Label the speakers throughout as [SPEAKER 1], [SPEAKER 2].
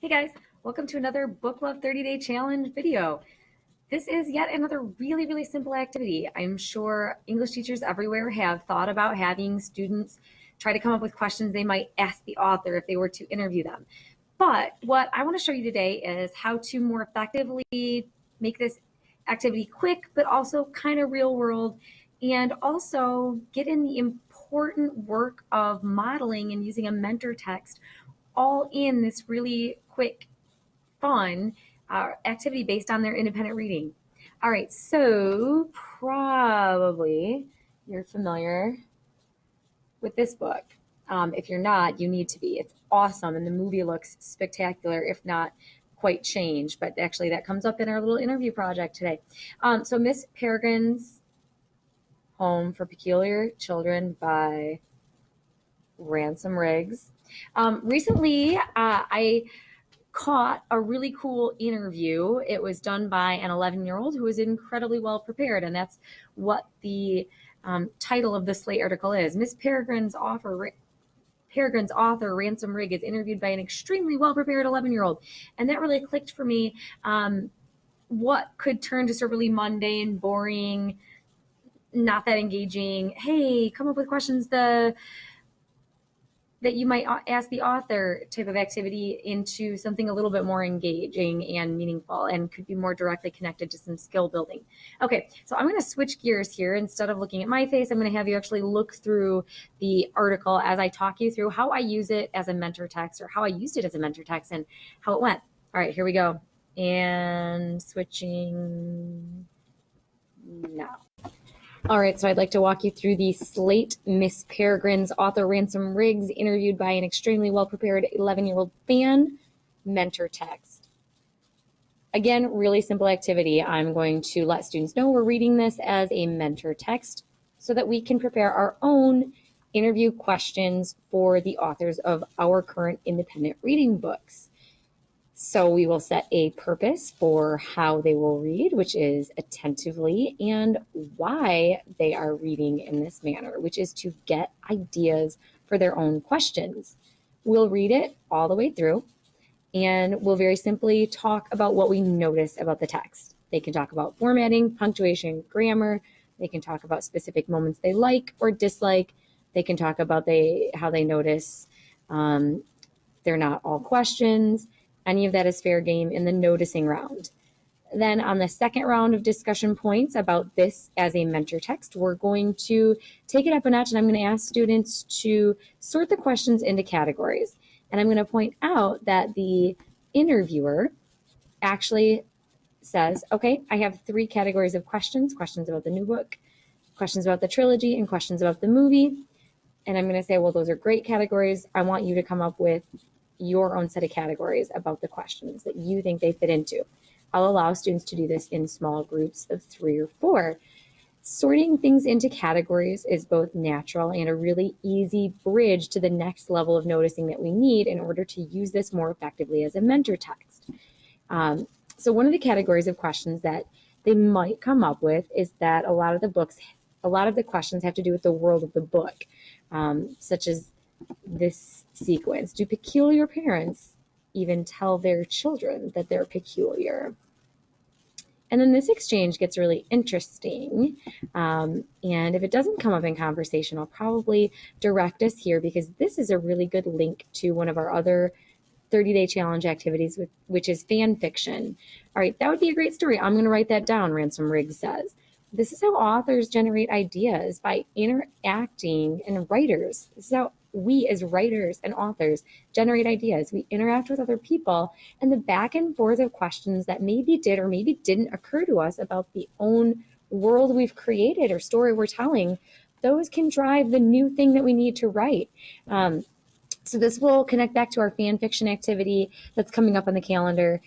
[SPEAKER 1] Hey guys, welcome to another Book Love 30-Day Challenge video. This is yet another really simple activity. I'm sure English teachers everywhere have thought about having students try to come up with questions they might ask the author if they were to interview them. But what I want to show you today is how to more effectively make this activity quick, but also kind of real world, and also get in the important work of modeling and using a mentor text all in this really quick, fun activity based on their independent reading. All right, so probably you're familiar with this book. If you're not, you need to be. It's awesome, and the movie looks spectacular, if not quite changed. But actually, that comes up in our little interview project today. So Miss Peregrine's Home for Peculiar Children by Ransom Riggs. Recently, I caught a really cool interview. It was done by an 11-year-old who was incredibly well prepared, and that's what the title of the Slate article is. Miss Peregrine's author, Ransom Rigg, is interviewed by an extremely well-prepared 11-year-old, and that really clicked for me. What could turn just a really mundane, boring, not that engaging, hey, come up with questions that you might ask the author type of activity into something a little bit more engaging and meaningful and could be more directly connected to some skill building. Okay, so I'm going to switch gears here. Instead of looking at my face, I'm going to have you actually look through the article as I talk you through how I use it as a mentor text, or how I used it as a mentor text and how it went. All right, here we go. And switching now. All right, so I'd like to walk you through the Slate Miss Peregrine's author Ransom Riggs interviewed by an extremely well-prepared 11-year-old fan mentor text. Again, really simple activity. I'm going to let students know we're reading this as a mentor text so that we can prepare our own interview questions for the authors of our current independent reading books. So we will set a purpose for how they will read, which is attentively, and why they are reading in this manner, which is to get ideas for their own questions. We'll read it all the way through, and we'll very simply talk about what we notice about the text. They can talk about formatting, punctuation, grammar. They can talk about specific moments they like or dislike. They can talk about how they notice they're not all questions. Any of that is fair game in the noticing round. Then on the second round of discussion points about this as a mentor text, we're going to take it up a notch, and I'm going to ask students to sort the questions into categories. And I'm going to point out that the interviewer actually says, okay, I have 3 categories of questions: questions about the new book, questions about the trilogy, and questions about the movie. And I'm going to say, well, those are great categories. I want you to come up with your own set of categories about the questions that you think they fit into. I'll allow students to do this in small groups of 3 or 4. Sorting things into categories is both natural and a really easy bridge to the next level of noticing that we need in order to use this more effectively as a mentor text. So one of the categories of questions that they might come up with is that a lot of the questions have to do with the world of the book, such as this sequence. Do peculiar parents even tell their children that they're peculiar? And then this exchange gets really interesting. And if it doesn't come up in conversation, I'll probably direct us here, because this is a really good link to one of our other 30-day challenge activities, which is fan fiction. All right, that would be a great story. I'm going to write that down, Ransom Riggs says. This is how authors generate ideas, by interacting, and writers. This is how we as writers and authors generate ideas. We interact with other people, and the back and forth of questions that maybe did or maybe didn't occur to us about the own world we've created or story we're telling, those can drive the new thing that we need to write. So this will connect back to our fan fiction activity that's coming up on the calendar,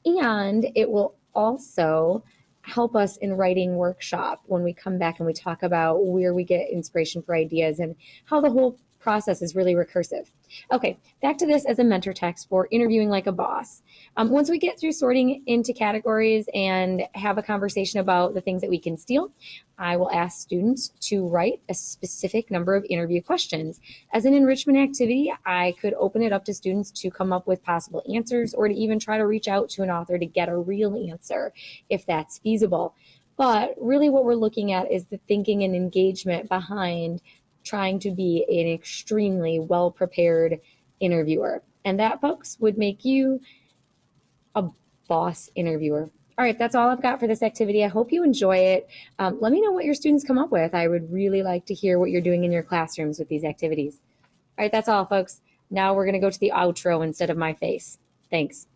[SPEAKER 1] and it will also help us in writing workshop when we come back and we talk about where we get inspiration for ideas and how the whole process is really recursive. Okay, back to this as a mentor text for interviewing like a boss. Once we get through sorting into categories and have a conversation about the things that we can steal, I will ask students to write a specific number of interview questions. As an enrichment activity, I could open it up to students to come up with possible answers or to even try to reach out to an author to get a real answer if that's feasible. But really what we're looking at is the thinking and engagement behind trying to be an extremely well-prepared interviewer. And that, folks, would make you a boss interviewer. All right, that's all I've got for this activity. I hope you enjoy it. Let me know what your students come up with. I would really like to hear what you're doing in your classrooms with these activities. All right, that's all, folks. Now we're going to go to the outro instead of my face. Thanks.